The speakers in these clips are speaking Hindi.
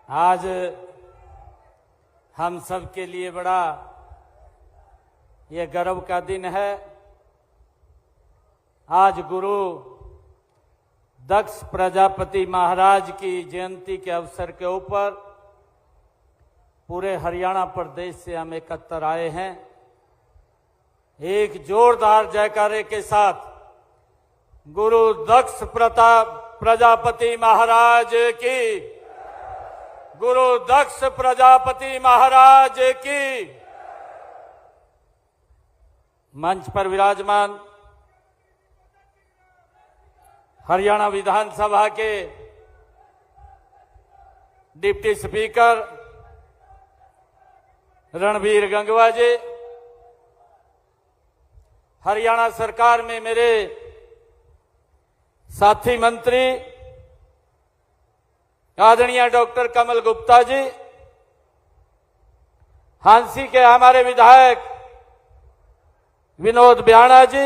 आज हम सब के लिए बड़ा ये गर्व का दिन है। आज गुरु दक्ष प्रजापति महाराज की जयंती के अवसर के ऊपर पूरे हरियाणा प्रदेश से हम एकत्र आए हैं। एक जोरदार जयकारे के साथ गुरु दक्ष प्रजापति महाराज की, गुरु दक्ष प्रजापति महाराज की। मंच पर विराजमान हरियाणा विधानसभा के डिप्टी स्पीकर रणबीर गंगवा जी, हरियाणा सरकार में मेरे साथी मंत्री आदरणीय डॉक्टर कमल गुप्ता जी, हांसी के हमारे विधायक विनोद ब्याणा जी,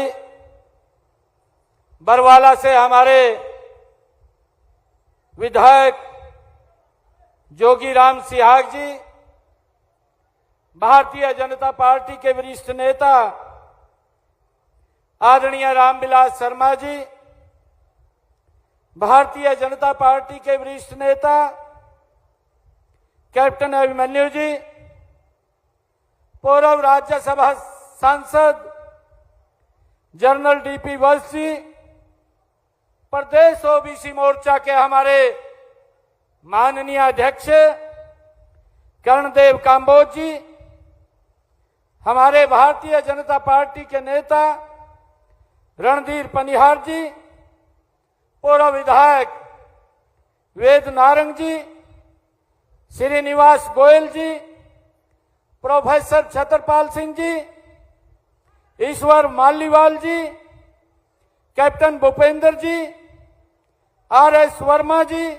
बरवाला से हमारे विधायक जोगीराम सिहाग जी, भारतीय जनता पार्टी के वरिष्ठ नेता आदरणीय रामविलास शर्मा जी, भारतीय जनता पार्टी के वरिष्ठ नेता कैप्टन अभिमन्यु जी, पूर्व राज्यसभा सांसद जनरल डीपी वत्स जी, प्रदेश ओबीसी मोर्चा के हमारे माननीय अध्यक्ष कर्णदेव काम्बोज जी, हमारे भारतीय जनता पार्टी के नेता रणधीर पनिहार जी, पूर्व विधायक वेद नारंग जी, श्रीनिवास गोयल जी, प्रोफेसर छतरपाल सिंह जी, ईश्वर मालीवाल जी, कैप्टन भूपेंद्र जी, आर.एस. वर्मा जी,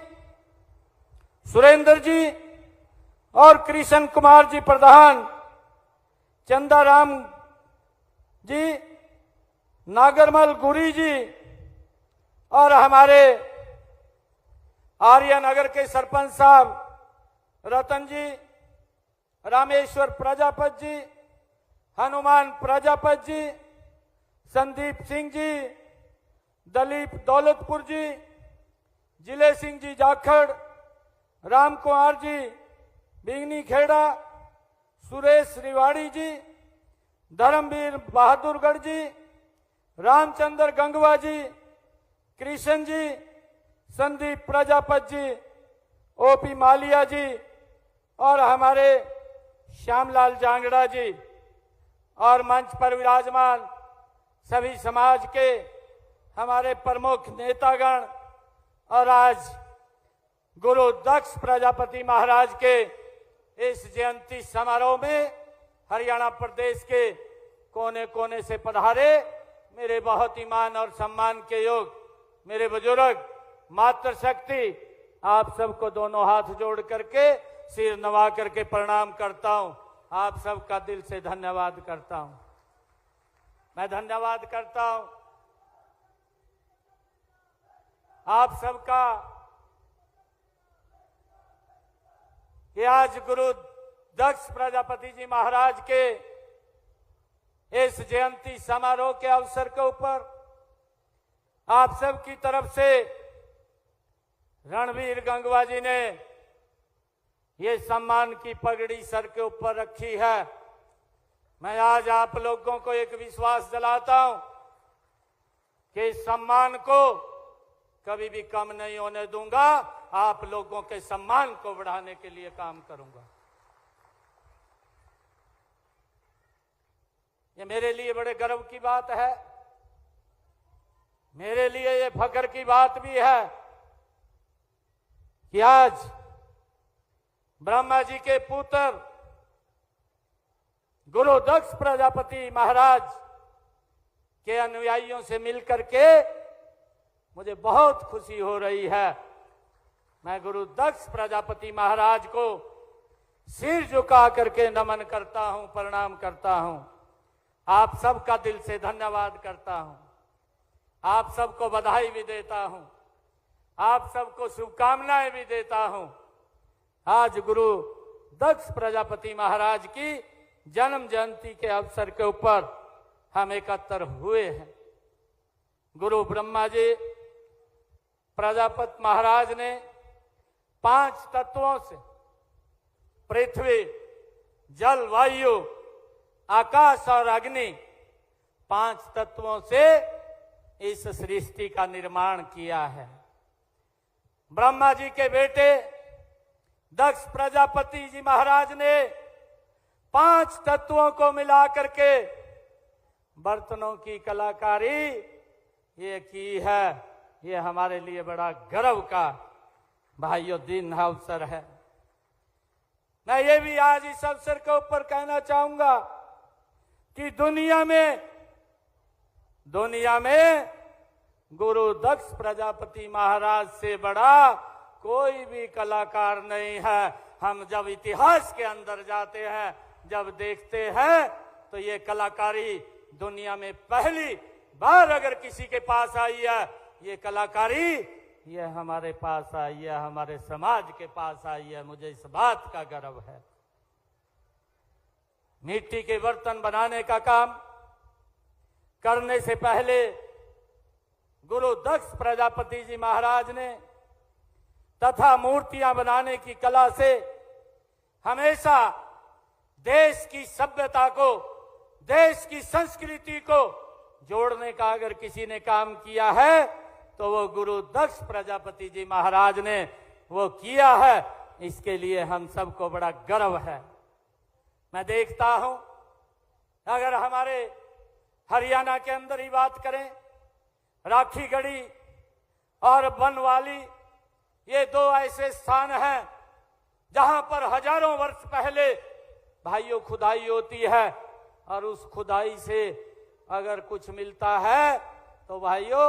सुरेंद्र जी और कृष्ण कुमार जी प्रधान, चंदाराम जी, नागरमल गुरी जी और हमारे आर्यनगर के सरपंच साहब रतन जी, रामेश्वर प्रजापति जी, हनुमान प्रजापति जी, संदीप सिंह जी, दलीप दौलतपुर जी, जिले सिंह जी जाखड़, राम कुमार जी बिंगनी खेड़ा, सुरेश रिवाड़ी जी, धर्मवीर बहादुरगढ़ जी, रामचंद्र गंगवा जी, कृष्ण जी, संदीप प्रजापति जी, ओपी मालिया जी और हमारे श्यामलाल जांगड़ा जी और मंच पर विराजमान सभी समाज के हमारे प्रमुख नेतागण और आज गुरु दक्ष प्रजापति महाराज के इस जयंती समारोह में हरियाणा प्रदेश के कोने कोने से पधारे मेरे बहुत ही मान और सम्मान के योग मेरे बुजुर्ग मातृशक्ति, आप सबको दोनों हाथ जोड़ करके सिर नवा करके प्रणाम करता हूं। आप सबका दिल से धन्यवाद करता हूं। मैं धन्यवाद करता हूं आप सबका कि आज गुरु दक्ष प्रजापति जी महाराज के इस जयंती समारोह के अवसर के ऊपर आप सब की तरफ से रणबीर गंगवा जी ने ये सम्मान की पगड़ी सर के ऊपर रखी है। मैं आज आप लोगों को एक विश्वास दिलाता हूं कि इस सम्मान को कभी भी कम नहीं होने दूंगा। आप लोगों के सम्मान को बढ़ाने के लिए काम करूंगा। ये मेरे लिए बड़े गर्व की बात है, मेरे लिए ये फख्र की बात भी है कि आज ब्रह्मा जी के पुत्र गुरु दक्ष प्रजापति महाराज के अनुयायियों से मिलकर के मुझे बहुत खुशी हो रही है। मैं गुरु दक्ष प्रजापति महाराज को सिर झुका करके नमन करता हूं, प्रणाम करता हूं। आप सबका दिल से धन्यवाद करता हूं। आप सबको बधाई भी देता हूं। आप सबको शुभकामनाएं भी देता हूं। आज गुरु दक्ष प्रजापति महाराज की जन्म जयंती के अवसर के ऊपर हम एकत्र हुए हैं। गुरु ब्रह्मा जी प्रजापति महाराज ने 5 तत्वों से पृथ्वी, जल, वायु, आकाश और अग्नि 5 तत्वों से इस सृष्टि का निर्माण किया है। ब्रह्मा जी के बेटे दक्ष प्रजापति जी महाराज ने 5 तत्वों को मिला करके बर्तनों की कलाकारी ये की है। ये हमारे लिए बड़ा गर्व का भाइयों दिन अवसर है। मैं ये भी आज इस अवसर के ऊपर कहना चाहूंगा कि दुनिया में गुरु दक्ष प्रजापति महाराज से बड़ा कोई भी कलाकार नहीं है। हम जब इतिहास के अंदर जाते हैं, जब देखते हैं, तो ये कलाकारी दुनिया में पहली बार अगर किसी के पास आई है, ये कलाकारी ये हमारे पास आई है, हमारे समाज के पास आई है। मुझे इस बात का गर्व है। मिट्टी के बर्तन बनाने का काम करने से पहले गुरु दक्ष प्रजापति जी महाराज ने तथा मूर्तियां बनाने की कला से हमेशा देश की सभ्यता को, देश की संस्कृति को जोड़ने का अगर किसी ने काम किया है तो वो गुरु दक्ष प्रजापति जी महाराज ने वो किया है। इसके लिए हम सबको बड़ा गर्व है। मैं देखता हूं, अगर हमारे हरियाणा के अंदर ही बात करें, राखीगढ़ी और बनवाली, ये 2 ऐसे स्थान हैं जहां पर हजारों वर्ष पहले भाइयों खुदाई होती है, और उस खुदाई से अगर कुछ मिलता है तो भाइयों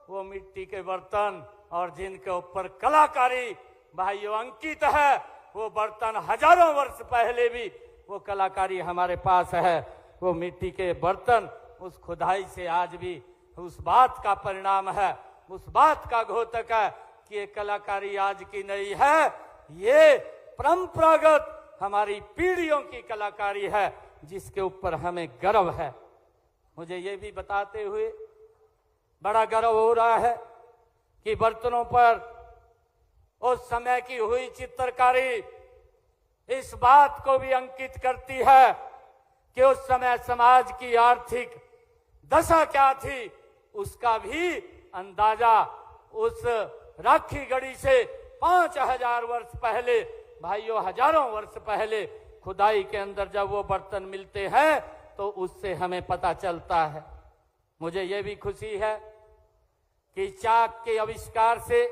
वो मिट्टी के बर्तन, और जिनके ऊपर कलाकारी भाइयों अंकित है, वो बर्तन हजारों वर्ष पहले भी वो कलाकारी हमारे पास है। वो मिट्टी के बर्तन उस खुदाई से आज भी उस बात का परिणाम है, उस बात का घोतक है कि ये कलाकारी आज की नहीं है, ये परंपरागत हमारी पीढ़ियों की कलाकारी है, जिसके ऊपर हमें गर्व है। मुझे ये भी बताते हुए बड़ा गर्व हो रहा है कि बर्तनों पर उस समय की हुई चित्रकारी इस बात को भी अंकित करती है कि उस समय समाज की आर्थिक दशा क्या थी, उसका भी अंदाजा उस राखीगढ़ी से 5000 वर्ष पहले, भाइयों हजारों वर्ष पहले खुदाई के अंदर जब वो बर्तन मिलते हैं तो उससे हमें पता चलता है। मुझे ये भी खुशी है कि चाक के आविष्कार से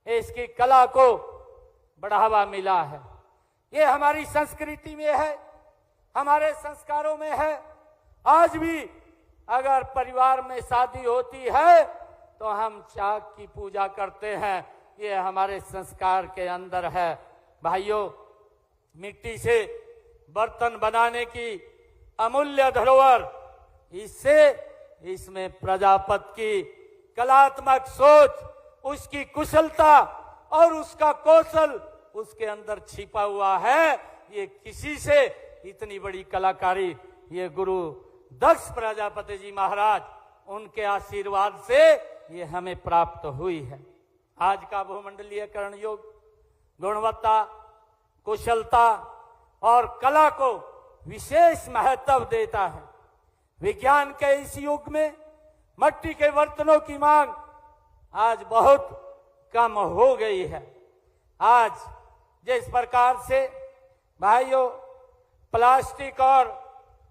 इसकी कला को बढ़ावा मिला है। ये हमारी संस्कृति में है, हमारे संस्कारों में है। आज भी अगर परिवार में शादी होती है तो हम चाक की पूजा करते हैं, ये हमारे संस्कार के अंदर है। भाइयों, मिट्टी से बर्तन बनाने की अमूल्य धरोहर, इसमें प्रजापति की कलात्मक सोच, उसकी कुशलता और उसका कौशल उसके अंदर छिपा हुआ है। ये किसी से इतनी बड़ी कलाकारी ये गुरु दक्ष प्रजापति जी महाराज, उनके आशीर्वाद से ये हमें प्राप्त हुई है। आज का भूमंडलीयकरण युग गुणवत्ता, कुशलता और कला को विशेष महत्व देता है। विज्ञान के इस युग में मिट्टी के बर्तनों की मांग आज बहुत कम हो गई है। आज जिस प्रकार से भाइयों प्लास्टिक और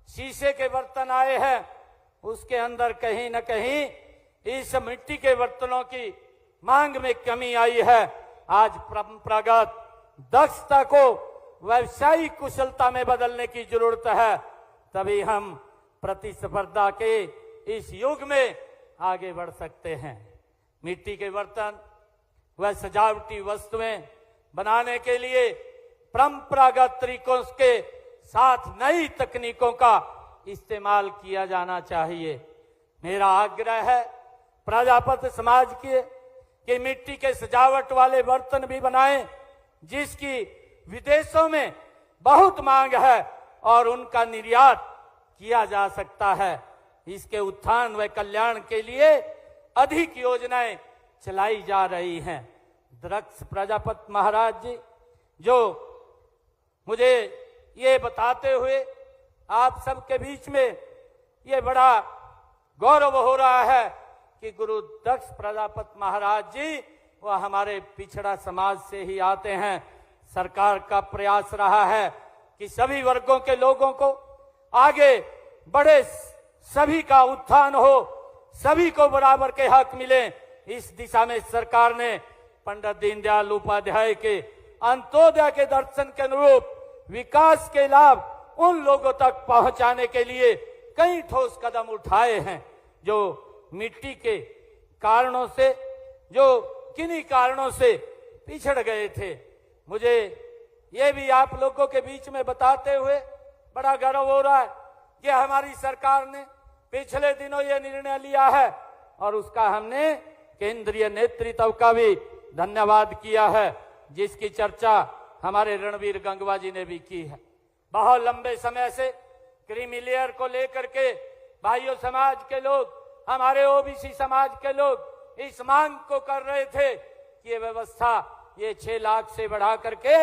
शीशे के बर्तन आए हैं, उसके अंदर कहीं न कहीं इस मिट्टी के बर्तनों की मांग में कमी आई है। आज परंपरागत दक्षता को व्यावसायिक कुशलता में बदलने की जरूरत है, तभी हम प्रतिस्पर्धा के इस युग में आगे बढ़ सकते हैं। मिट्टी के बर्तन व सजावटी वस्तुएं बनाने के लिए परंपरागत तरीकों के साथ नई तकनीकों का इस्तेमाल किया जाना चाहिए। मेरा आग्रह है प्रजापति समाज के कि मिट्टी के सजावट वाले बर्तन भी बनाएं, जिसकी विदेशों में बहुत मांग है और उनका निर्यात किया जा सकता है। इसके उत्थान व कल्याण के लिए अधिक योजनाएं चलाई जा रही हैं। दक्ष प्रजापति महाराज जी जो मुझे ये बताते हुए आप सबके बीच में ये बड़ा गौरव हो रहा है कि गुरु दक्ष प्रजापति महाराज जी वह हमारे पिछड़ा समाज से ही आते हैं। सरकार का प्रयास रहा है कि सभी वर्गों के लोगों को आगे बढ़े, सभी का उत्थान हो, सभी को बराबर के हक मिले। इस दिशा में सरकार ने पंडित दीनदयाल उपाध्याय के अंत्योदय के दर्शन के अनुरूप विकास के लाभ उन लोगों तक पहुंचाने के लिए कई ठोस कदम उठाए हैं जो मिट्टी के कारणों से, जो किन्हीं कारणों से पिछड़ गए थे। मुझे ये भी आप लोगों के बीच में बताते हुए बड़ा गर्व हो रहा है कि हमारी सरकार ने पिछले दिनों ये निर्णय लिया है और उसका हमने केंद्रीय नेतृत्व का भी धन्यवाद किया है, जिसकी चर्चा हमारे रणवीर गंगवा जी ने भी की है। बहुत लंबे समय से क्रीमी लेयर को लेकर के भाइयों समाज के लोग, हमारे ओबीसी समाज के लोग इस मांग को कर रहे थे कि ये व्यवस्था ये 6 लाख से बढ़ा करके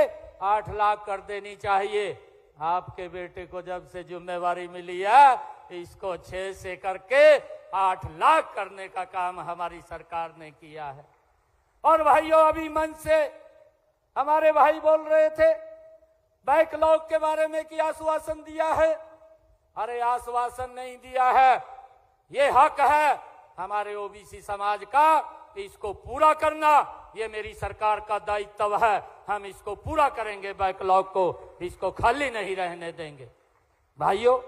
8 लाख कर देनी चाहिए। आपके बेटे को जब से जिम्मेवारी मिली है, इसको 6 से करके 8 लाख करने का काम हमारी सरकार ने किया है। और भाइयों, अभी मन से हमारे भाई बोल रहे थे बैकलॉग के बारे में कि आश्वासन दिया है। अरे आश्वासन नहीं दिया है, ये हक है हमारे ओबीसी समाज का, इसको पूरा करना ये मेरी सरकार का दायित्व है। हम इसको पूरा करेंगे, बैकलॉग को इसको खाली नहीं रहने देंगे। भाइयों,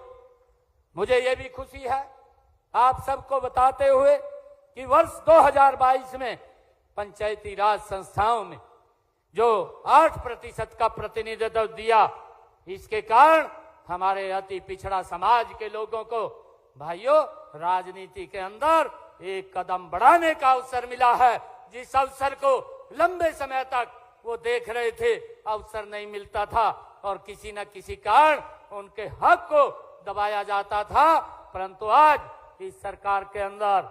मुझे ये भी खुशी है आप सबको बताते हुए कि वर्ष 2022 में पंचायती राज संस्थाओं में जो 8% का प्रतिनिधित्व दिया, इसके कारण हमारे अति पिछड़ा समाज के लोगों को भाइयों राजनीति के अंदर एक कदम बढ़ाने का अवसर मिला है। जिस अवसर को लंबे समय तक वो देख रहे थे, अवसर नहीं मिलता था और किसी न किसी कारण उनके हक को दबाया जाता था, परंतु आज इस सरकार के अंदर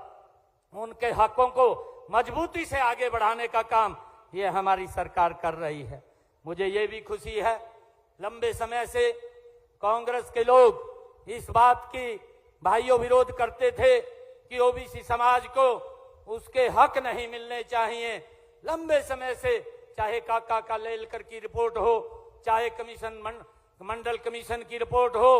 उनके हकों को मजबूती से आगे बढ़ाने का काम ये हमारी सरकार कर रही है। मुझे ये भी खुशी है, लंबे समय से कांग्रेस के लोग इस बात की भाइयों विरोध करते थे कि ओबीसी समाज को उसके हक नहीं मिलने चाहिए। लंबे समय से चाहे काका का लेलकर की रिपोर्ट हो, चाहे कमीशन मंडल कमीशन की रिपोर्ट हो,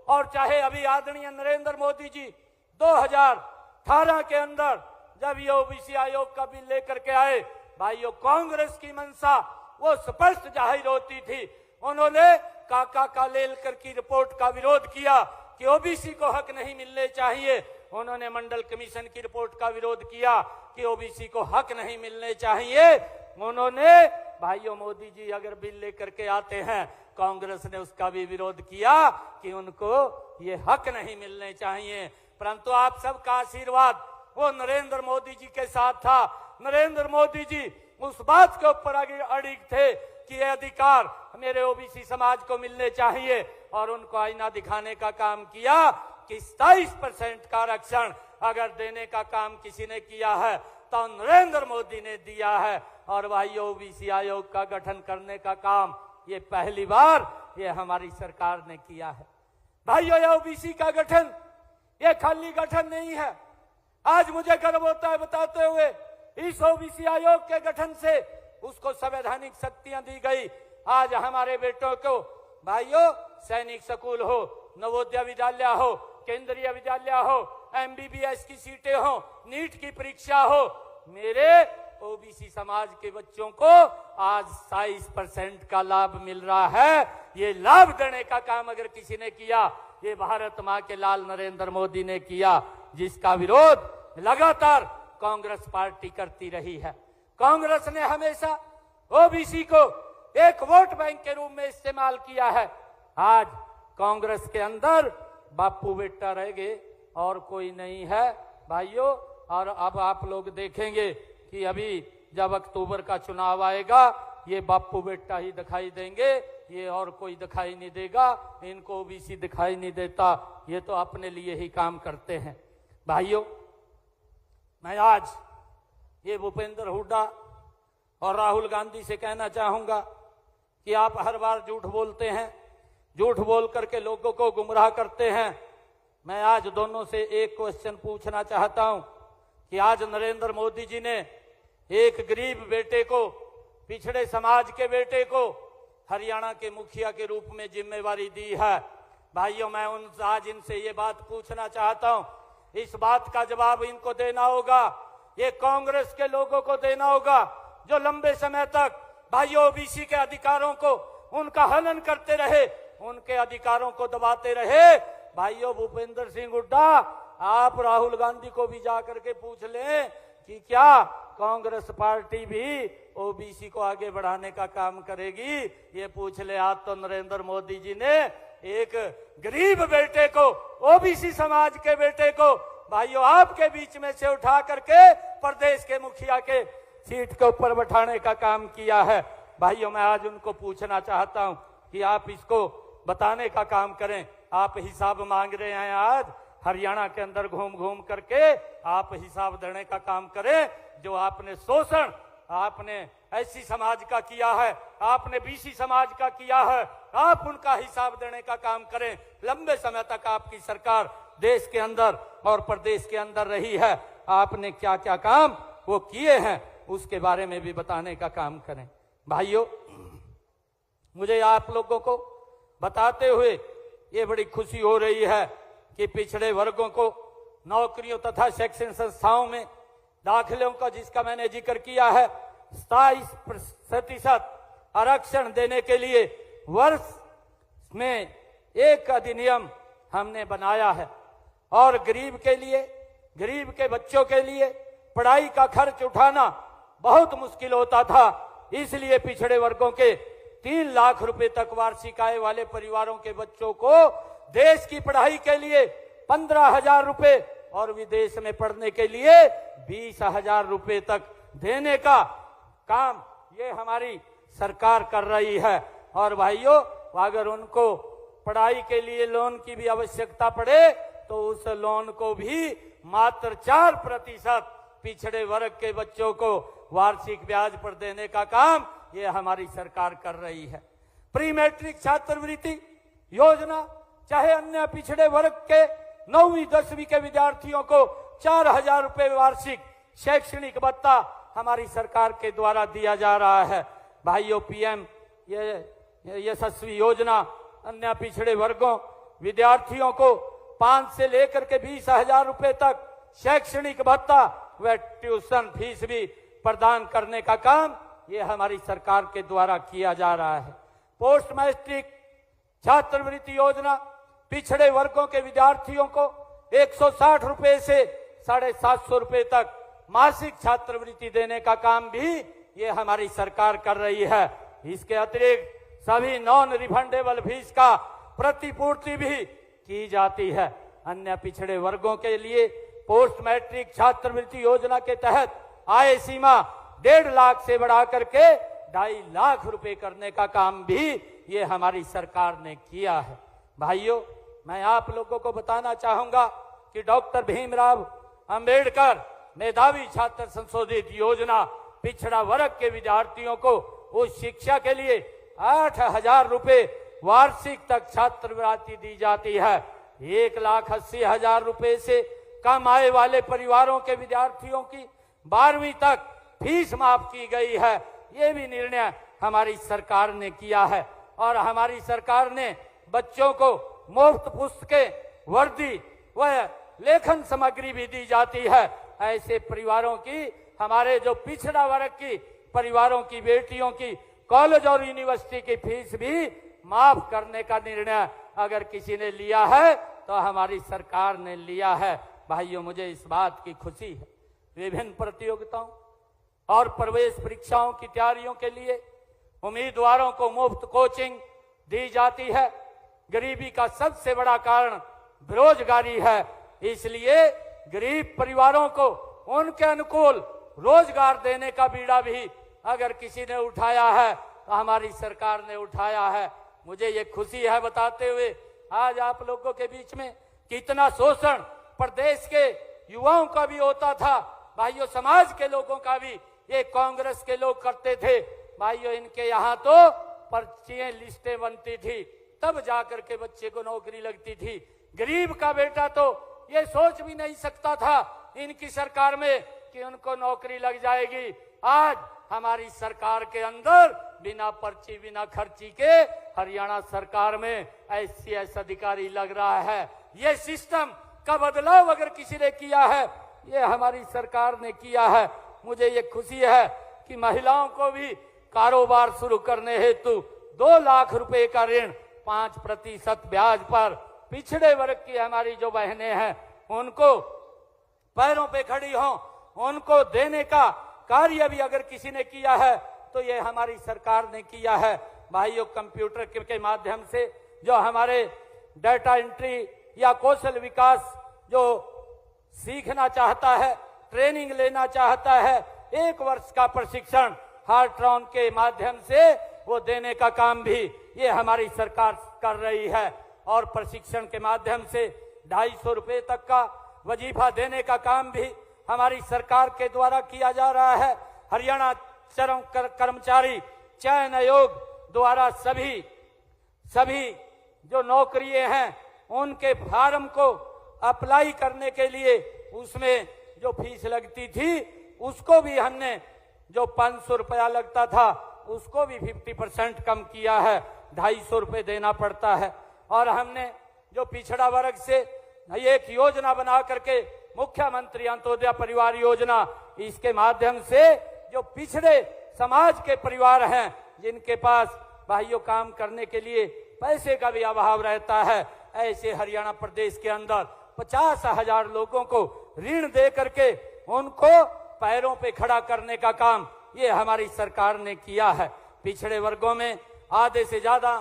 और चाहे अभी आदरणीय नरेंद्र मोदी जी 2018 के अंदर जब ये ओबीसी आयोग का बिल लेकर के आए, भाइयों कांग्रेस की मंशा वो स्पष्ट जाहिर होती थी। उन्होंने काका का लेलकर की रिपोर्ट का विरोध किया कि ओबीसी को हक नहीं मिलने चाहिए। उन्होंने मंडल कमीशन की रिपोर्ट का विरोध किया कि ओबीसी को हक नहीं मिलने चाहिए। उन्होंने भाइयों मोदी जी अगर बिल लेकर के आते हैं, कांग्रेस ने उसका भी विरोध किया कि उनको ये हक नहीं मिलने चाहिए। परंतु आप सबका आशीर्वाद वो नरेंद्र मोदी जी के साथ था। नरेंद्र मोदी जी उस बात के ऊपर अड़िग थे कि ये अधिकार मेरे ओबीसी समाज को मिलने चाहिए और उनको आईना दिखाने का काम किया कि 27% का आरक्षण अगर देने का काम किसी ने किया है तो नरेंद्र मोदी ने दिया है। और भाइयों ओबीसी आयोग का गठन करने का काम ये पहली बार ये हमारी सरकार ने किया है। भाइयों, ये ओबीसी का गठन ये खाली गठन नहीं है। आज मुझे गर्व होता है बताते हुए, इस ओबीसी आयोग के गठन से उसको संवैधानिक शक्तियां दी गई। आज हमारे बेटों को भाइयों सैनिक स्कूल हो, नवोदय विद्यालय हो, केंद्रीय विद्यालय हो, एमबीबीएस की सीटें हो, नीट की परीक्षा हो, मेरे ओबीसी समाज के बच्चों को आज 27% का लाभ मिल रहा है। ये लाभ देने का काम अगर किसी ने किया, ये भारत मां के लाल नरेंद्र मोदी ने किया, जिसका विरोध लगातार कांग्रेस पार्टी करती रही है। कांग्रेस ने हमेशा ओबीसी को एक वोट बैंक के रूप में इस्तेमाल किया है। आज कांग्रेस के अंदर बापू बेटा रह गए और कोई नहीं है भाइयों। और अब आप लोग देखेंगे कि अभी जब अक्टूबर का चुनाव आएगा, ये बापू बेटा ही दिखाई देंगे, ये और कोई दिखाई नहीं देगा। इनको ओबीसी दिखाई नहीं देता, ये तो अपने लिए ही काम करते हैं। भाइयों, मैं आज ये भूपेंद्र हुड्डा और राहुल गांधी से कहना चाहूंगा कि आप हर बार झूठ बोलते हैं, झूठ बोल करके लोगों को गुमराह करते हैं। मैं आज दोनों से एक क्वेश्चन पूछना चाहता हूं कि आज नरेंद्र मोदी जी ने एक गरीब बेटे को, पिछड़े समाज के बेटे को हरियाणा के मुखिया के रूप में जिम्मेवारी दी है। भाइयों, मैं आज इनसे ये बात पूछना चाहता हूं, इस बात का जवाब इनको देना होगा, ये कांग्रेस के लोगों को देना होगा जो लंबे समय तक भाइयों ओबीसी के अधिकारों को उनका हनन करते रहे, उनके अधिकारों को दबाते रहे। भाइयों, भूपेंद्र सिंह हुड्डा, आप राहुल गांधी को भी जाकर के पूछ लें कि क्या कांग्रेस पार्टी भी ओबीसी को आगे बढ़ाने का काम करेगी। ये पूछ ले। आज तो नरेंद्र मोदी जी ने एक गरीब बेटे को, ओबीसी समाज के बेटे को भाइयों आपके बीच में से उठा करके प्रदेश के मुखिया के सीट के ऊपर बैठाने का काम किया है। भाइयों, मैं आज उनको पूछना चाहता हूं कि आप इसको बताने का काम करें। आप हिसाब मांग रहे हैं, आज हरियाणा के अंदर घूम घूम करके आप हिसाब देने का काम करें। जो आपने शोषण आपने एससी समाज का किया है, आपने बीसी समाज का किया है, आप उनका हिसाब देने का काम करें। लंबे समय तक आपकी सरकार देश के अंदर और प्रदेश के अंदर रही है, आपने क्या क्या काम वो किए हैं उसके बारे में भी बताने का काम करें। भाइयों, मुझे आप लोगों को बताते हुए ये बड़ी खुशी हो रही है कि पिछड़े वर्गों को नौकरियों तथा शैक्षणिक संस्थाओं में दाखिलों का, जिसका मैंने जिक्र किया है, 27% आरक्षण देने के लिए वर्ष में एक अधिनियम हमने बनाया है। और गरीब के लिए, गरीब के बच्चों के लिए पढ़ाई का खर्च उठाना बहुत मुश्किल होता था, इसलिए पिछड़े वर्गों के 3 लाख रुपए तक वार्षिक आय वाले परिवारों के बच्चों को देश की पढ़ाई के लिए 15,000 रुपए और विदेश में पढ़ने के लिए 20,000 रुपए तक देने का काम ये हमारी सरकार कर रही है। और भाइयों, अगर उनको पढ़ाई के लिए लोन की भी आवश्यकता पड़े तो उस लोन को भी मात्र 4% पिछड़े वर्ग के बच्चों को वार्षिक ब्याज पर देने का काम ये हमारी सरकार कर रही है। प्री मैट्रिक छात्रवृत्ति योजना, चाहे अन्य पिछड़े वर्ग के 9वीं 10वीं के विद्यार्थियों को 4,000 रुपए वार्षिक शैक्षणिक भत्ता हमारी सरकार के द्वारा दिया जा रहा है। भाइयों, पीएम यशस्वी योजना अन्य पिछड़े वर्गों विद्यार्थियों को 5 से लेकर के 20,000 रुपए तक शैक्षणिक भत्ता व ट्यूशन फीस भी प्रदान करने का काम ये हमारी सरकार के द्वारा किया जा रहा है। पोस्ट मैट्रिक छात्रवृत्ति योजना पिछड़े वर्गों के विद्यार्थियों को 160 रुपए से 750 रुपए तक मासिक छात्रवृत्ति देने का काम भी ये हमारी सरकार कर रही है। इसके अतिरिक्त सभी नॉन रिफंडेबल फीस का प्रतिपूर्ति भी की जाती है। अन्य पिछड़े वर्गों के लिए पोस्ट मैट्रिक छात्रवृत्ति योजना के तहत आय सीमा 1.5 लाख से बढ़ा करके 2.5 लाख रुपए करने का काम भी ये हमारी सरकार ने किया है। भाइयों, मैं आप लोगों को बताना चाहूंगा कि डॉक्टर भीमराव अंबेडकर मेधावी छात्र संशोधित योजना पिछड़ा वर्ग के विद्यार्थियों को उस शिक्षा के लिए 8,000 रुपए वार्षिक तक छात्रवृत्ति दी जाती है। 1,80,000 रुपए से कम आय वाले परिवारों के विद्यार्थियों की 12वीं तक फीस माफ की गई है। ये भी निर्णय हमारी सरकार ने किया है। और हमारी सरकार ने बच्चों को मुफ्त पुस्तकें, वर्दी व लेखन सामग्री भी दी जाती है। ऐसे परिवारों की, हमारे जो पिछड़ा वर्ग की परिवारों की बेटियों की कॉलेज और यूनिवर्सिटी की फीस भी माफ करने का निर्णय अगर किसी ने लिया है तो हमारी सरकार ने लिया है। भाइयों, मुझे इस बात की खुशी है। विभिन्न प्रतियोगिताओं और प्रवेश परीक्षाओं की तैयारियों के लिए उम्मीदवारों को मुफ्त कोचिंग दी जाती है। गरीबी का सबसे बड़ा कारण बेरोजगारी है, इसलिए गरीब परिवारों को उनके अनुकूल रोजगार देने का बीड़ा भी अगर किसी ने उठाया है तो हमारी सरकार ने उठाया है। मुझे ये खुशी है बताते हुए आज आप लोगों के बीच में कितना शोषण प्रदेश के युवाओं का भी होता था, भाइयों समाज के लोगों का भी, ये कांग्रेस के लोग करते थे भाइयों। इनके यहाँ तो पर्चियां लिस्टें बनती थी तब जाकर के बच्चे को नौकरी लगती थी। गरीब का बेटा तो ये सोच भी नहीं सकता था इनकी सरकार में कि उनको नौकरी लग जाएगी। आज हमारी सरकार के अंदर बिना पर्ची बिना खर्ची के हरियाणा सरकार में ICS अधिकारी लग रहा है। ये सिस्टम का बदलाव अगर किसी ने किया है ये हमारी सरकार ने किया है। मुझे ये खुशी है कि महिलाओं को भी कारोबार शुरू करने हेतु 2 लाख रुपए का ऋण 5% ब्याज पर पिछड़े वर्ग की हमारी जो बहनें हैं उनको पैरों पे खड़ी हों उनको देने का कार्य भी अगर किसी ने किया है तो ये हमारी सरकार ने किया है। भाइयों कंप्यूटर के माध्यम से जो हमारे डाटा एंट्री या कौशल विकास जो सीखना चाहता है, ट्रेनिंग लेना चाहता है, 1 वर्ष का प्रशिक्षण हार्ट्रॉन के माध्यम से वो देने का काम भी ये हमारी सरकार कर रही है। और प्रशिक्षण के माध्यम से 250 रुपए तक का वजीफा देने का काम भी हमारी सरकार के द्वारा किया जा रहा है। हरियाणा श्रम कर्मचारी चयन आयोग द्वारा सभी जो नौकरियां हैं उनके फार्म को अप्लाई करने के लिए उसमें जो फीस लगती थी उसको भी हमने, जो 500 रुपया लगता था उसको भी 50% कम किया है, 250 रुपए देना पड़ता है। और हमने जो पिछड़ा वर्ग से एक योजना बना करके मुख्यमंत्री अंत्योदय परिवार योजना, इसके माध्यम से जो पिछड़े समाज के परिवार हैं जिनके पास भाइयों काम करने के लिए पैसे का भी अभाव रहता है, ऐसे हरियाणा प्रदेश के अंदर 50,000 लोगों को ऋण दे करके उनको पैरों पे खड़ा करने का काम ये हमारी सरकार ने किया है। पिछड़े वर्गों में आधे से ज्यादा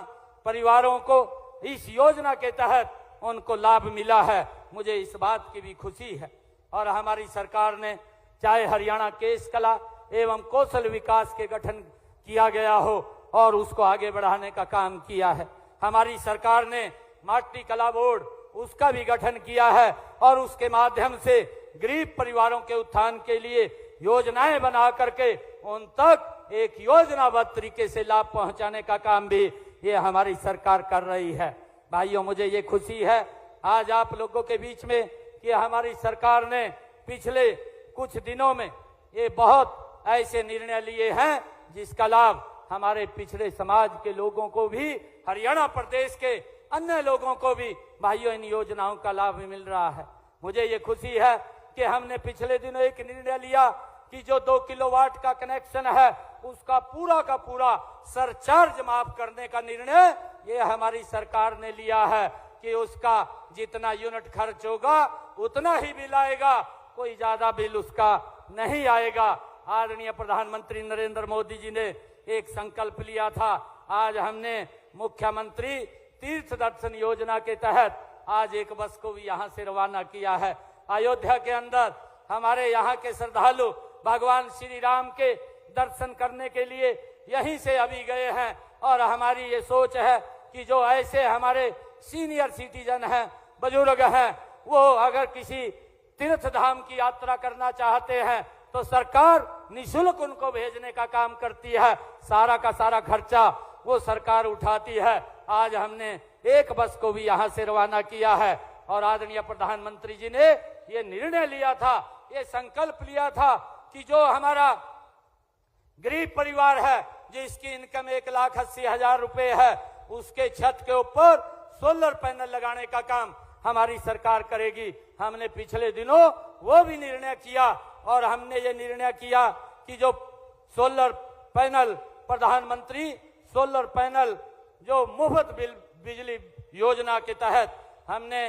परिवारों को इस योजना के तहत उनको लाभ मिला है। मुझे इस बात की भी खुशी है। और हमारी सरकार ने चाहे हरियाणा केस कला एवं कौशल विकास के गठन किया गया हो और उसको आगे बढ़ाने का काम किया है। हमारी सरकार ने माटी कला बोर्ड उसका भी गठन किया है और उसके माध्यम से गरीब परिवारों के उत्थान के लिए योजनाएं बना करके उन तक एक योजनाबद्ध तरीके से लाभ पहुंचाने का काम भी ये हमारी सरकार कर रही है। भाइयों मुझे ये खुशी है आज आप लोगों के बीच में कि हमारी सरकार ने पिछले कुछ दिनों में ये बहुत ऐसे निर्णय लिए हैं जिसका लाभ हमारे पिछड़े समाज के लोगों को भी, हरियाणा प्रदेश के अन्य लोगों को भी भाइयों इन योजनाओं का लाभ मिल रहा है। मुझे ये खुशी है कि हमने पिछले दिनों एक निर्णय लिया कि जो 2 किलोवाट का कनेक्शन है उसका पूरा का पूरा सरचार्ज माफ करने का निर्णय ये हमारी सरकार ने लिया है कि उसका जितना यूनिट खर्च होगा उतना ही बिल आएगा, कोई ज्यादा बिल उसका नहीं आएगा। आदरणीय प्रधानमंत्री नरेंद्र मोदी जी ने एक संकल्प लिया था, आज हमने मुख्यमंत्री तीर्थ दर्शन योजना के तहत आज एक बस को भी यहाँ से रवाना किया है। अयोध्या के अंदर हमारे यहाँ के श्रद्धालु भगवान श्री राम के दर्शन करने के लिए यहीं से अभी गए हैं और हमारी ये सोच है कि जो ऐसे हमारे सीनियर सिटीजन हैं, बुजुर्ग हैं, वो अगर किसी तीर्थ धाम की यात्रा करना चाहते हैं तो सरकार निःशुल्क उनको भेजने का काम करती है, सारा का सारा खर्चा वो सरकार उठाती है। आज हमने एक बस को भी यहाँ से रवाना किया है और आदरणीय प्रधानमंत्री जी ने ये निर्णय लिया था, ये संकल्प लिया था कि जो हमारा गरीब परिवार है जिसकी इनकम 1,80,000 रुपए है उसके छत के ऊपर सोलर पैनल लगाने का काम हमारी सरकार करेगी। हमने पिछले दिनों वो भी निर्णय किया और हमने ये निर्णय किया कि जो सोलर पैनल, प्रधानमंत्री सोलर पैनल जो मुफ्त बिजली योजना के तहत हमने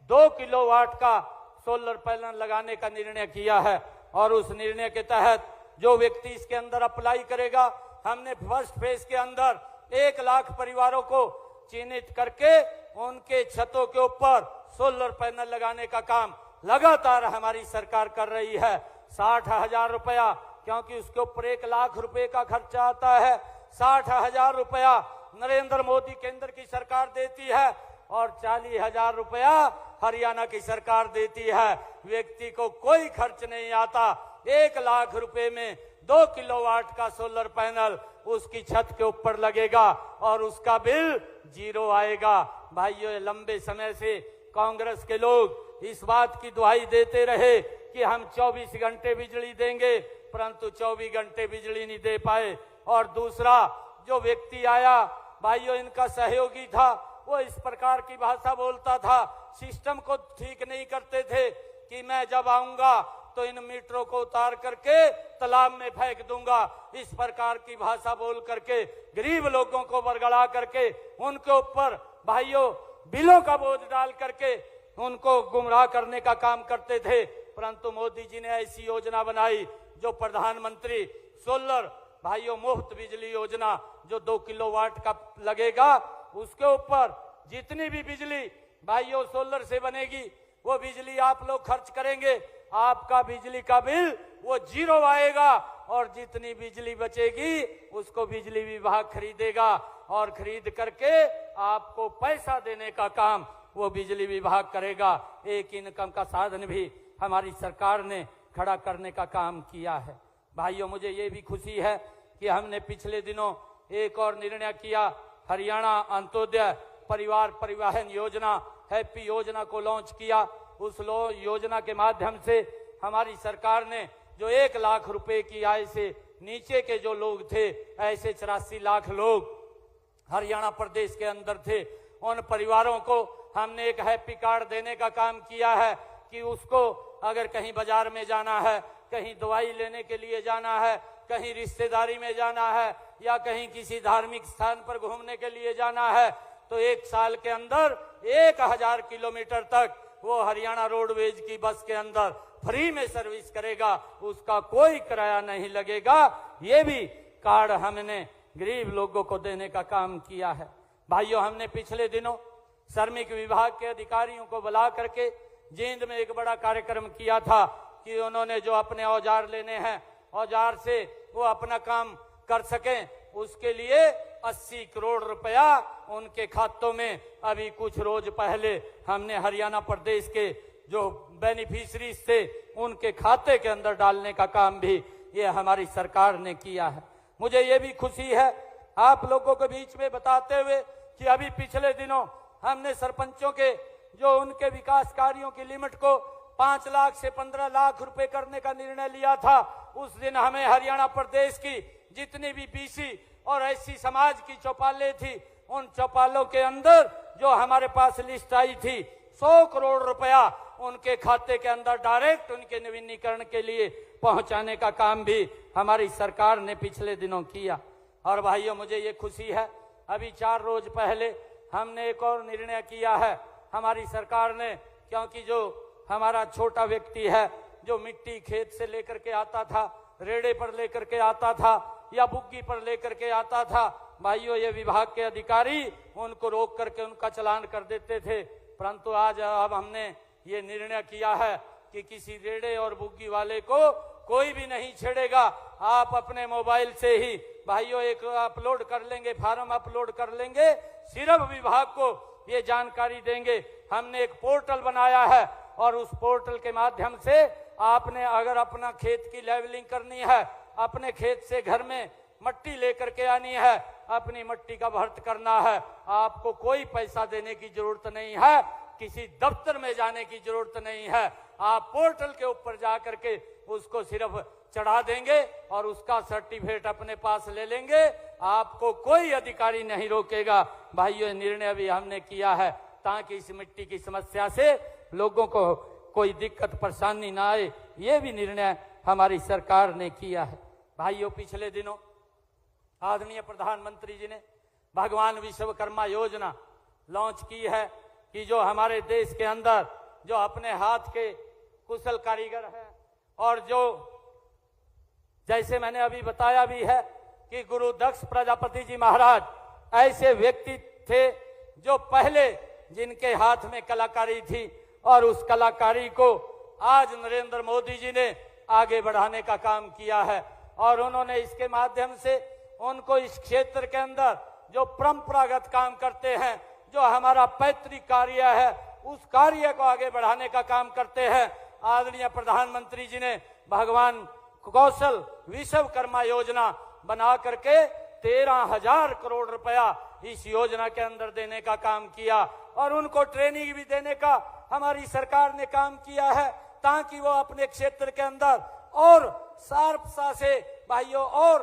2 किलोवाट का सोलर पैनल लगाने का निर्णय किया है और उस निर्णय के तहत जो व्यक्ति इसके अंदर अप्लाई करेगा, हमने फर्स्ट फेज के अंदर 1 लाख परिवारों को चिन्हित करके उनके छतों के ऊपर सोलर पैनल लगाने का काम लगातार हमारी सरकार कर रही है। 60,000 रुपया क्योंकि उसके ऊपर 1 लाख रुपए का खर्चा आता है। 60,000 रुपया नरेंद्र मोदी केंद्र की सरकार देती है और 40,000 रुपया हरियाणा की सरकार देती है। व्यक्ति को कोई खर्च नहीं आता। 1 लाख रुपए में 2 किलोवाट का सोलर पैनल उसकी छत के ऊपर लगेगा और उसका बिल 0 आएगा। भाइयों, लंबे समय से कांग्रेस के लोग इस बात की दुहाई देते रहे कि हम 24 घंटे बिजली देंगे, परंतु 24 घंटे बिजली नहीं दे पाए। और दूसरा जो व्यक्ति आया, भाइयों, इनका सहयोगी था, वो इस प्रकार की भाषा बोलता था, सिस्टम को ठीक नहीं करते थे कि मैं जब आऊंगा तो इन मीटरों को उतार करके तालाब में फेंक दूंगा। इस प्रकार की भाषा बोल करके गरीब लोगों को बरगला करके उनके ऊपर भाइयों बिलों का बोझ डाल करके उनको गुमराह करने का काम करते थे। परंतु मोदी जी ने ऐसी योजना बनाई जो प्रधानमंत्री सोलर भाइयों मुफ्त बिजली योजना, जो 2 किलोवाट का लगेगा, उसके ऊपर जितनी भी बिजली भाइयों सोलर से बनेगी वो बिजली आप लोग खर्च करेंगे, आपका बिजली का बिल वो 0 आएगा और जितनी बिजली बचेगी उसको बिजली विभाग खरीदेगा और खरीद करके आपको पैसा देने का काम वो बिजली विभाग करेगा। एक इनकम का साधन भी हमारी सरकार ने खड़ा करने का काम किया है। भाइयों, मुझे ये भी खुशी है कि हमने पिछले दिनों एक और निर्णय किया, हरियाणा अंत्योदय परिवार परिवहन योजना हैप्पी योजना को लॉन्च किया। उस योजना के माध्यम से हमारी सरकार ने जो 1 लाख रुपए की आय से नीचे के जो लोग थे, ऐसे 84 लाख लोग हरियाणा प्रदेश के अंदर थे, उन परिवारों को हमने एक हैप्पी कार्ड देने का काम किया है कि उसको अगर कहीं बाजार में जाना है, कहीं दवाई लेने के लिए जाना है, कहीं रिश्तेदारी में जाना है या कहीं किसी धार्मिक स्थान पर घूमने के लिए जाना है, तो 1 साल के अंदर 1000 किलोमीटर तक वो हरियाणा रोडवेज की बस के अंदर फ्री में सर्विस करेगा, उसका कोई किराया नहीं लगेगा। ये भी कार्ड हमने गरीब लोगों को देने का काम किया है। भाइयों, हमने पिछले दिनों श्रमिक विभाग के अधिकारियों को बुला करके जींद में एक बड़ा कार्यक्रम किया था कि उन्होंने जो अपने औजार लेने हैं, औजार से वो अपना काम कर सकें, उसके लिए 80 करोड़ रुपया उनके खातों में अभी कुछ रोज पहले हमने हरियाणा प्रदेश के जो बेनिफिशरीज थे उनके खाते के अंदर डालने का काम भी ये हमारी सरकार ने किया है। मुझे ये भी खुशी है आप लोगों के बीच में बताते हुए कि अभी पिछले दिनों हमने सरपंचों के जो उनके विकास कार्यों की लिमिट को 5 लाख से 15 लाख रुपए करने का निर्णय लिया था। उस दिन हमें हरियाणा प्रदेश की जितनी भी बीसी और एससी समाज की चौपालें थी, उन चौपालों के अंदर जो हमारे पास लिस्ट आई थी, 100 करोड़ रुपया उनके खाते के अंदर डायरेक्ट उनके नवीनीकरण के लिए पहुंचाने का काम भी हमारी सरकार ने पिछले दिनों किया। और भाइयों, मुझे ये खुशी है, अभी 4 रोज पहले हमने एक और निर्णय किया है हमारी सरकार ने, क्योंकि जो हमारा छोटा व्यक्ति है जो मिट्टी खेत से लेकर के आता था, रेड़े पर लेकर के आता था या बुग्गी पर लेकर के आता था, भाइयों ये विभाग के अधिकारी उनको रोक करके उनका चालान कर देते थे। परंतु आज अब हमने ये निर्णय किया है कि किसी रेड़े और बुग्गी वाले को कोई भी नहीं छेड़ेगा। आप अपने मोबाइल से ही भाइयों एक अपलोड कर लेंगे, फॉर्म अपलोड कर लेंगे, सिर्फ विभाग को ये जानकारी देंगे। हमने एक पोर्टल बनाया है और उस पोर्टल के माध्यम से आपने अगर अपना खेत की लेवलिंग करनी है, अपने खेत से घर में मट्टी लेकर के आनी है, अपनी मट्टी का भर्त करना है, आपको कोई पैसा देने की जरूरत नहीं है, किसी दफ्तर में जाने की जरूरत नहीं है। आप पोर्टल के ऊपर जा करके उसको सिर्फ चढ़ा देंगे और उसका सर्टिफिकेट अपने पास ले लेंगे, आपको कोई अधिकारी नहीं रोकेगा। भाइयों, निर्णय भी हमने किया है ताकि इस मिट्टी की समस्या से लोगों को कोई दिक्कत परेशानी ना आए, ये भी निर्णय हमारी सरकार ने किया है। भाइयों, पिछले दिनों आदरणीय प्रधानमंत्री जी ने भगवान विश्वकर्मा योजना लॉन्च की है कि जो हमारे देश के अंदर जो अपने हाथ के कुशल कारीगर हैं और जो जैसे मैंने अभी बताया भी है कि गुरु दक्ष प्रजापति जी महाराज ऐसे व्यक्ति थे जो पहले जिनके हाथ में कलाकारी थी और उस कलाकारी को आज नरेंद्र मोदी जी ने आगे बढ़ाने का काम किया है। और उन्होंने इसके माध्यम से उनको इस क्षेत्र के अंदर जो परंपरागत काम करते हैं, जो हमारा पैतृक कार्य है, उस कार्य को आगे बढ़ाने का काम करते हैं। आदरणीय प्रधानमंत्री जी ने भगवान कौशल विश्वकर्मा योजना बना करके 13,000 करोड़ रुपया इस योजना के अंदर देने का काम किया और उनको ट्रेनिंग भी देने का हमारी सरकार ने काम किया है, ताकि वो अपने क्षेत्र के अंदर और शार्पता से भाइयों और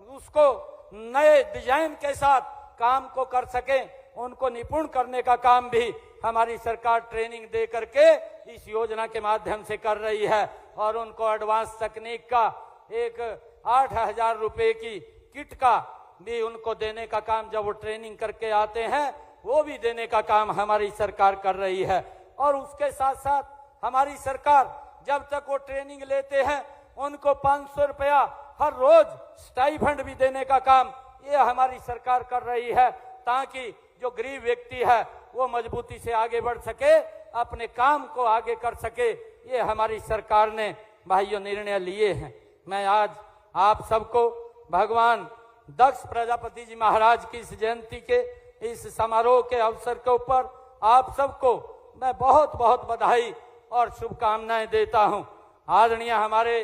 उसको नए डिजाइन के साथ काम को कर सके। उनको निपुण करने का काम भी हमारी सरकार ट्रेनिंग दे करके इस योजना के माध्यम से कर रही है और उनको एडवांस तकनीक का एक 8,000 रुपए की किट का भी उनको देने का काम, जब वो ट्रेनिंग करके आते हैं वो भी देने का काम हमारी सरकार कर रही है। और उसके साथ साथ हमारी सरकार जब तक वो ट्रेनिंग लेते हैं उनको 500 रुपया हर रोज स्टाइफंड भी देने का काम ये हमारी सरकार कर रही है, ताकि जो गरीब व्यक्ति है वो मजबूती से आगे बढ़ सके, अपने काम को आगे कर सके। ये हमारी सरकार ने भाइयों निर्णय लिए हैं। मैं आज आप सबको भगवान दक्ष प्रजापति जी महाराज की इस जयंती के इस समारोह के अवसर के ऊपर आप सबको मैं बहुत बहुत बधाई और शुभकामनाएं देता हूं। आदरणीय हमारे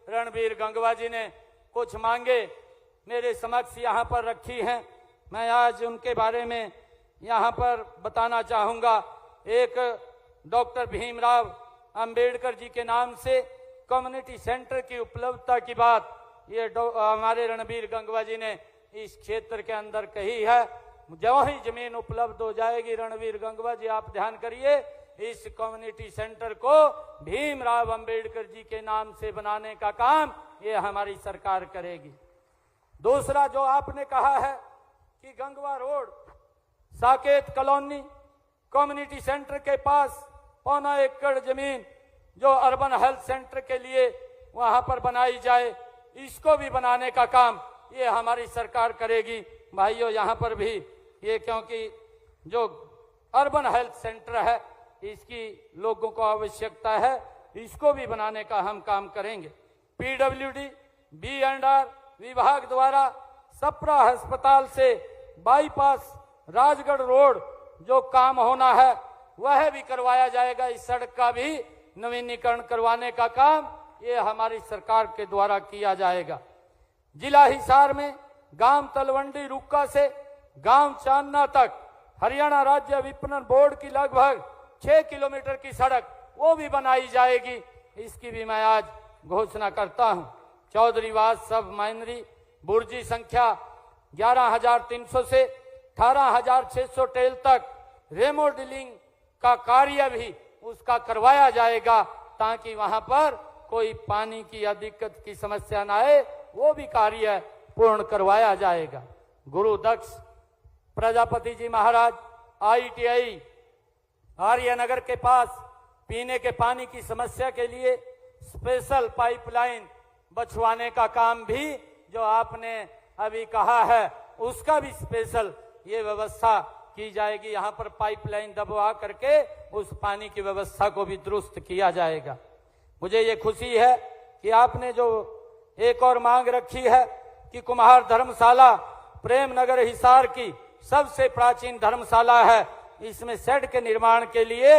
रणबीर गंगवा जी ने कुछ मांगे मेरे समक्ष यहाँ पर रखी हैं, मैं आज उनके बारे में यहाँ पर बताना चाहूँगा। एक डॉक्टर भीमराव अंबेडकर जी के नाम से कम्युनिटी सेंटर की उपलब्धता की बात ये हमारे रणबीर गंगवा जी ने इस क्षेत्र के अंदर कही है। जो ही जमीन उपलब्ध हो जाएगी रणबीर गंगवा जी आप ध्यान करिए, इस कम्युनिटी सेंटर को भीमराव अंबेडकर जी के नाम से बनाने का काम ये हमारी सरकार करेगी। दूसरा जो आपने कहा है कि Gangwa road Saket colony community centre के पास 1.25 एकड़ जमीन जो अर्बन हेल्थ सेंटर के लिए वहां पर बनाई जाए, इसको भी बनाने का काम ये हमारी सरकार करेगी। भाइयों यहाँ पर भी ये क्योंकि जो अर्बन हेल्थ सेंटर है इसकी लोगों को आवश्यकता है, इसको भी बनाने का हम काम करेंगे। PWD B&R विभाग द्वारा सप्रा अस्पताल से बाईपास राजगढ़ रोड जो काम होना है वह भी करवाया जाएगा। इस सड़क का भी नवीनीकरण करवाने का काम ये हमारी सरकार के द्वारा किया जाएगा। जिला हिसार में गांव तलवंडी रुक्का से गांव चांदना तक हरियाणा राज्य विपणन बोर्ड की लगभग 6 किलोमीटर की सड़क वो भी बनाई जाएगी, इसकी भी मैं आज घोषणा करता हूं। चौधरीवास सब माइनरी बुर्जी संख्या 11,300 से 18,600 टेल तक रेमोडलिंग का कार्य भी उसका करवाया जाएगा, ताकि वहां पर कोई पानी की या दिक्कत की समस्या ना आए, वो भी कार्य पूर्ण करवाया जाएगा। गुरु दक्ष प्रजापति जी महाराज ITI आर्यनगर के पास पीने के पानी की समस्या के लिए स्पेशल पाइपलाइन बछवाने का काम भी जो आपने अभी कहा है उसका भी स्पेशल ये व्यवस्था की जाएगी। यहाँ पर पाइपलाइन दबवा करके उस पानी की व्यवस्था को भी दुरुस्त किया जाएगा। मुझे ये खुशी है कि आपने जो एक और मांग रखी है कि कुम्हार धर्मशाला प्रेमनगर हिसार की सबसे प्राचीन धर्मशाला है, इसमें शेड के निर्माण के लिए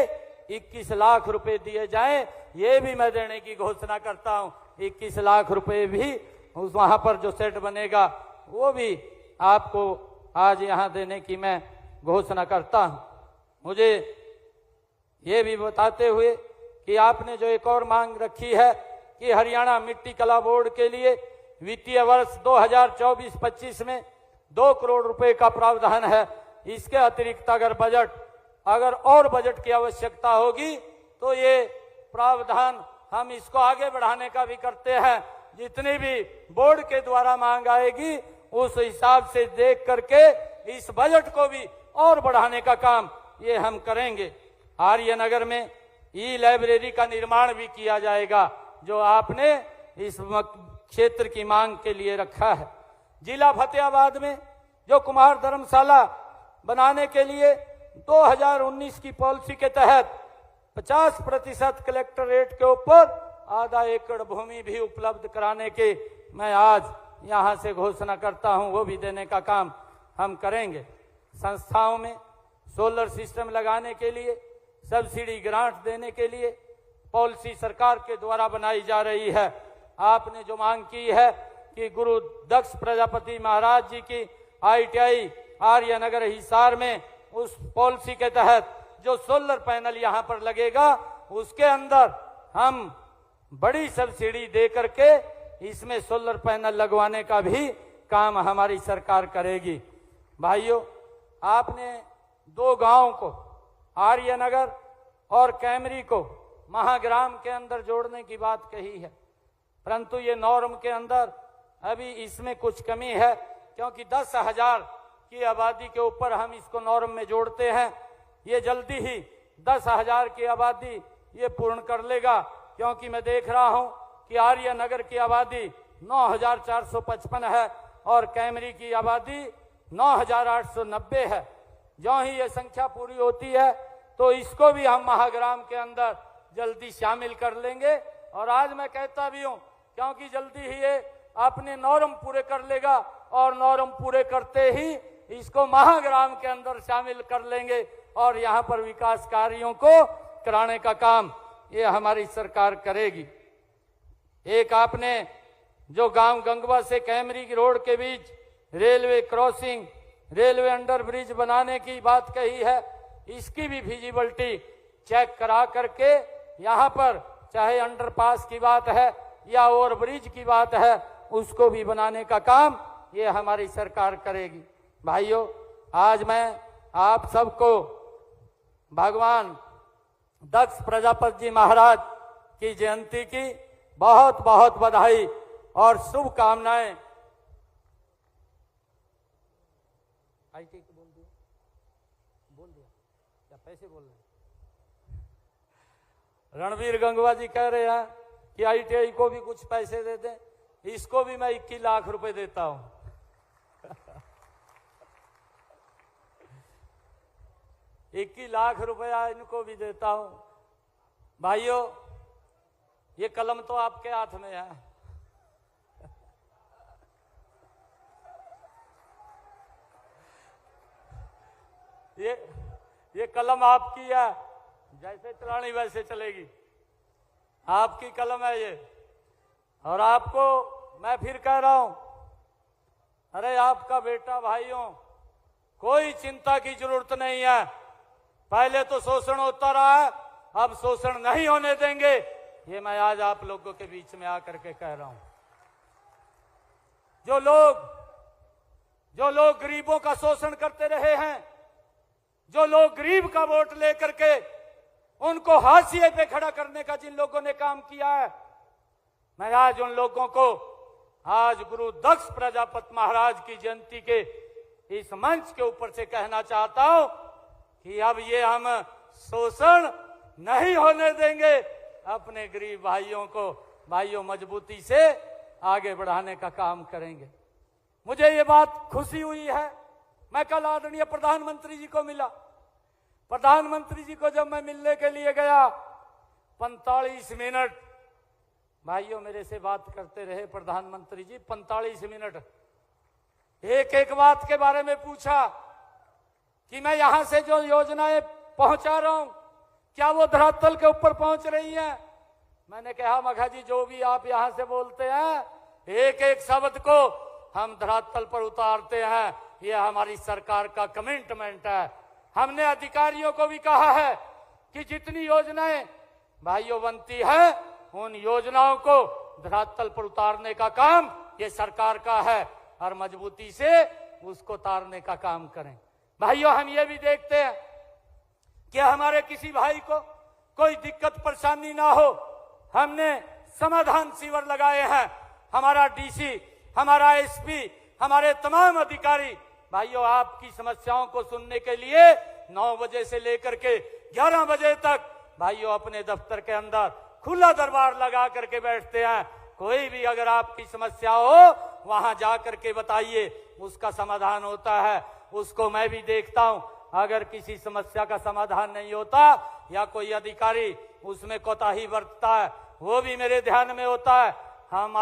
21 लाख रुपए दिए जाएं, ये भी मैं देने की घोषणा करता हूं। 21 लाख रुपए भी उस वहां पर जो शेड बनेगा वो भी आपको आज यहां देने की मैं घोषणा करता हूं। मुझे ये भी बताते हुए कि आपने जो एक और मांग रखी है कि हरियाणा मिट्टी कला बोर्ड के लिए वित्तीय वर्ष 2024-25 में 2 करोड़ रुपए का प्रावधान है। इसके अतिरिक्त अगर और बजट की आवश्यकता होगी तो ये प्रावधान हम इसको आगे बढ़ाने का भी करते हैं। जितनी भी बोर्ड के द्वारा मांग आएगी उस हिसाब से देख करके इस बजट को भी और बढ़ाने का काम ये हम करेंगे। आर्यनगर में ई-लाइब्रेरी का निर्माण भी किया जाएगा जो आपने इस क्षेत्र की मांग के लिए रखा है। जिला फतेहाबाद में जो कुम्हार धर्मशाला बनाने के लिए 2019 की पॉलिसी के तहत 50% कलेक्टर रेट के ऊपर आधा एकड़ भूमि भी उपलब्ध कराने के मैं आज यहाँ से घोषणा करता हूँ, वो भी देने का काम हम करेंगे। संस्थाओं में सोलर सिस्टम लगाने के लिए सब्सिडी ग्रांट देने के लिए पॉलिसी सरकार के द्वारा बनाई जा रही है। आपने जो मांग की है कि गुरु दक्ष प्रजापति महाराज जी की ITI आर्यनगर हिसार में उस पॉलिसी के तहत जो सोलर पैनल यहाँ पर लगेगा उसके अंदर हम बड़ी सब्सिडी दे करके इसमें सोलर पैनल लगवाने का भी काम हमारी सरकार करेगी। भाइयों, आपने 2 गांव को आर्यनगर और कैमरी को महाग्राम के अंदर जोड़ने की बात कही है, परंतु ये नॉर्म के अंदर अभी इसमें कुछ कमी है, क्योंकि 10,000 की आबादी के ऊपर हम इसको नॉर्म में जोड़ते हैं। ये जल्दी ही 10,000 की आबादी ये पूर्ण कर लेगा, क्योंकि मैं देख रहा हूं कि आर्यनगर की आबादी 9,455 है और कैमरी की आबादी 9,890 है। जो ही ये संख्या पूरी होती है तो इसको भी हम महाग्राम के अंदर जल्दी शामिल कर लेंगे। और आज मैं कहता भी हूं, क्योंकि जल्दी ही ये अपने नॉर्म पूरे कर लेगा और नॉर्म पूरे करते ही इसको महाग्राम के अंदर शामिल कर लेंगे और यहाँ पर विकास कार्यों को कराने का काम ये हमारी सरकार करेगी। एक आपने जो गांव गंगवा से कैमरी रोड के बीच railway crossing, railway under bridge बनाने की बात कही है, इसकी भी फिजिबिलिटी चेक करा करके यहाँ पर चाहे अंडरपास की बात है या ओवर ब्रिज की बात है, उसको भी बनाने का काम ये हमारी सरकार करेगी। भाइयों, आज मैं आप सबको भगवान दक्ष प्रजापति जी महाराज की जयंती की बहुत बहुत बधाई और शुभकामनाएं। ITI को बोल दिया क्या पैसे बोल रहे? रणवीर गंगवा जी कह रहे हैं कि ITI को भी कुछ पैसे दे दें, इसको भी मैं 21 लाख रुपए देता हूं। 21 लाख रुपया इनको भी देता हूं। भाइयों, ये कलम तो आपके हाथ में है। ये कलम आपकी है, जैसे चलानी वैसे चलेगी, आपकी कलम है ये। और आपको मैं फिर कह रहा हूं, अरे आपका बेटा भाइयों, कोई चिंता की जरूरत नहीं है। पहले तो शोषण होता रहा है, अब शोषण नहीं होने देंगे, ये मैं आज आप लोगों के बीच में आकर के कह रहा हूं। जो लोग गरीबों का शोषण करते रहे हैं, जो लोग गरीब का वोट लेकर के उनको हाशिए पे खड़ा करने का जिन लोगों ने काम किया है, मैं आज उन लोगों को आज गुरु दक्ष प्रजापति महाराज की जयंती के इस मंच के ऊपर से कहना चाहता हूं कि अब ये हम शोषण नहीं होने देंगे। अपने गरीब भाइयों मजबूती से आगे बढ़ाने का काम करेंगे। मुझे ये बात खुशी हुई है, मैं कल आदरणीय प्रधानमंत्री जी को मिला। प्रधानमंत्री जी को जब मैं मिलने के लिए गया, 45 मिनट भाइयों मेरे से बात करते रहे प्रधानमंत्री जी। 45 मिनट एक एक बात के बारे में पूछा कि मैं यहां से जो योजनाएं पहुंचा रहा हूं क्या वो धरातल के ऊपर पहुंच रही हैं। मैंने कहा मघा जी, जो भी आप यहां से बोलते हैं, एक एक शब्द को हम धरातल पर उतारते हैं। ये हमारी सरकार का कमिटमेंट है। हमने अधिकारियों को भी कहा है कि जितनी योजनाएं भाइयों बनती है, उन योजनाओं को धरातल पर उतारने का काम ये सरकार का है और मजबूती से उसको उतारने का काम करें। भाइयों, हम ये भी देखते हैं कि हमारे किसी भाई को कोई दिक्कत परेशानी ना हो, हमने समाधान शिविर लगाए हैं। हमारा DC, हमारा SP, हमारे तमाम अधिकारी भाइयों आपकी समस्याओं को सुनने के लिए 9 बजे से लेकर के 11 बजे तक भाइयों अपने दफ्तर के अंदर खुला दरबार लगा करके बैठते हैं। कोई भी अगर आपकी समस्या हो, वहां जा करके बताइए, उसका समाधान होता है। उसको मैं भी देखता हूं। अगर किसी समस्या का समाधान नहीं होता या कोई अधिकारी उसमें कोताही बरतता है, वो भी मेरे ध्यान में होता है। हम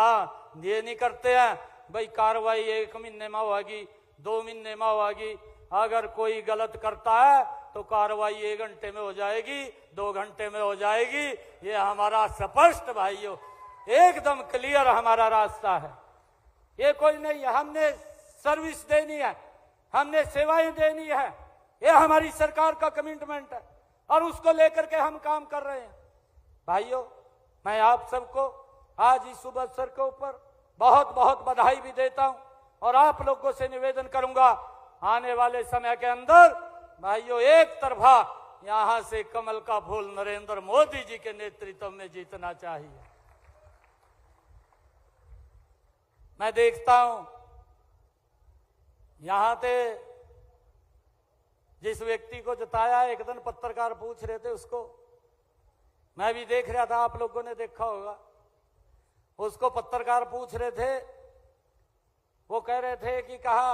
ये नहीं करते हैं भाई कार्रवाई 1 महीने में होगी, 2 महीने में होगी। अगर कोई गलत करता है तो कार्रवाई 1 घंटे में हो जाएगी, 2 घंटे में हो जाएगी। ये हमारा स्पष्ट भाइयों एकदम क्लियर हमारा रास्ता है। ये कोई नहीं है, हमने सर्विस देनी है, हमने सेवाएं देनी है, ये हमारी सरकार का कमिटमेंट है और उसको लेकर के हम काम कर रहे हैं। भाइयों मैं आप सबको आज इस शुभ अवसर के ऊपर बहुत बहुत बधाई भी देता हूं और आप लोगों से निवेदन करूंगा आने वाले समय के अंदर भाइयों एक तरफा यहां से कमल का फूल नरेंद्र मोदी जी के नेतृत्व में जीतना चाहिए। मैं देखता हूं यहां पे जिस व्यक्ति को जिताया एक दिन पत्रकार पूछ रहे थे उसको, मैं भी देख रहा था, आप लोगों ने देखा होगा, उसको पत्रकार पूछ रहे थे, वो कह रहे थे कि कहा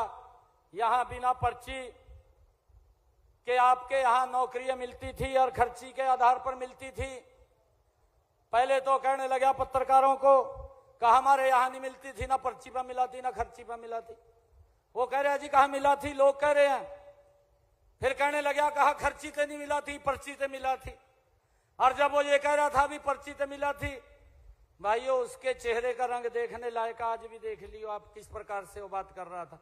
यहां बिना पर्ची के आपके यहां नौकरियां मिलती थी और खर्ची के आधार पर मिलती थी। पहले तो कहने लगा पत्रकारों को कहा हमारे यहां नहीं मिलती थी, ना पर्ची पर मिला थी ना खर्ची पर मिला थी। वो कह रहे जी कहां मिला थी, लोग कह रहे हैं। फिर कहने लगा कहा खर्ची से नहीं मिला थी, पर्ची से मिला थी। और जब वो ये कह रहा था भी पर्ची से मिला थी, भाइयों उसके चेहरे का रंग देखने लायक, आज भी देख लियो आप किस प्रकार से वो बात कर रहा था।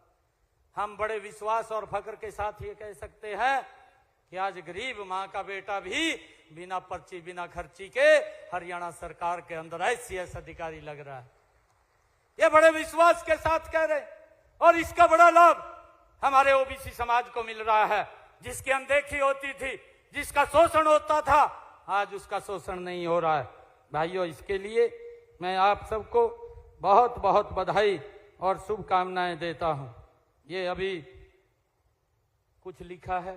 हम बड़े विश्वास और फक्र के साथ ये कह सकते हैं कि आज गरीब मां का बेटा भी बिना पर्ची बिना खर्ची के हरियाणा सरकार के अंदर ICS अधिकारी लग रहा है। ये बड़े विश्वास के साथ कह रहे और इसका बड़ा लाभ हमारे OBC समाज को मिल रहा है। जिसकी अनदेखी होती थी, जिसका शोषण होता था, आज उसका शोषण नहीं हो रहा है। भाइयों इसके लिए मैं आप सबको बहुत बहुत बधाई और शुभकामनाएं देता हूं। ये अभी कुछ लिखा है,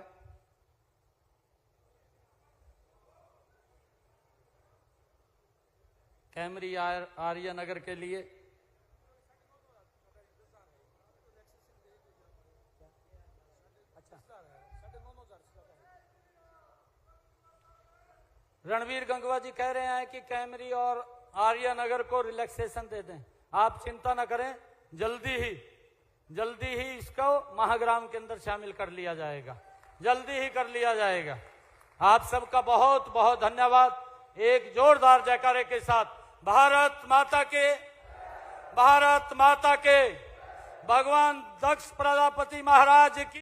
कैमरी आर्य नगर के लिए रणवीर गंगवा जी कह रहे हैं कि कैमरी और आर्य नगर को रिलैक्सेशन दे दें। आप चिंता न करें, जल्दी ही इसको महाग्राम के अंदर शामिल कर लिया जाएगा, जल्दी ही कर लिया जाएगा। आप सबका बहुत बहुत धन्यवाद। एक जोरदार जयकारे के साथ भारत माता के, भारत माता के, भगवान दक्ष प्रजापति महाराज की।